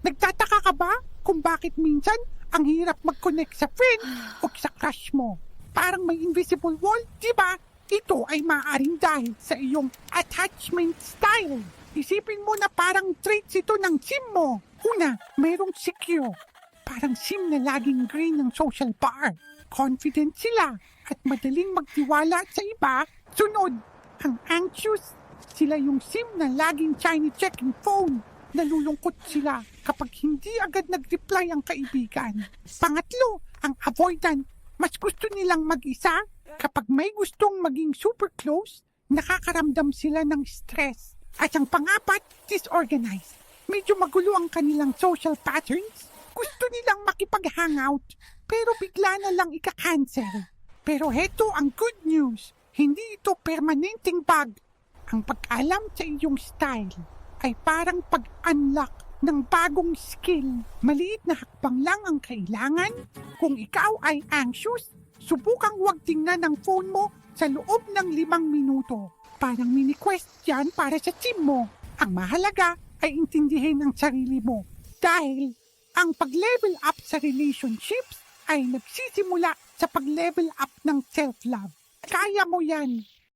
Nagtataka ka ba kung bakit minsan ang hirap mag-connect sa friend o sa crush mo? Parang may invisible wall, di ba? Ito ay maaaring dahil sa iyong attachment style. Isipin mo na parang traits ito ng sim mo. Una, mayroong secure. Parang sim na laging green ng social bar. Confident sila at madaling magtiwala sa iba. Sunod, ang anxious. Sila yung sim na laging shiny checking phone. Nalulungkot sila kapag hindi agad nag-reply ang kaibigan. Pangatlo, ang avoidant. Mas gusto nilang mag-isa. Kapag may gustong maging super close, nakakaramdam sila ng stress. At ang pangapat, disorganized. Medyo magulo ang kanilang social patterns. Gusto nilang makipag-hangout, pero bigla na lang ika-cancel. Pero heto ang good news. Hindi ito permanenteng bug. Ang pag-alam sa iyong style ay parang pag-unlock ng bagong skill. Maliit na hakbang lang ang kailangan. Kung ikaw ay anxious, subukang huwag tingnan ang phone mo sa loob ng 5 minuto. Parang mini-quest yan para sa team mo. Ang mahalaga ay intindihin ang sarili mo. Dahil ang pag-level up sa relationships ay nagsisimula sa pag-level up ng self-love. Kaya mo yan.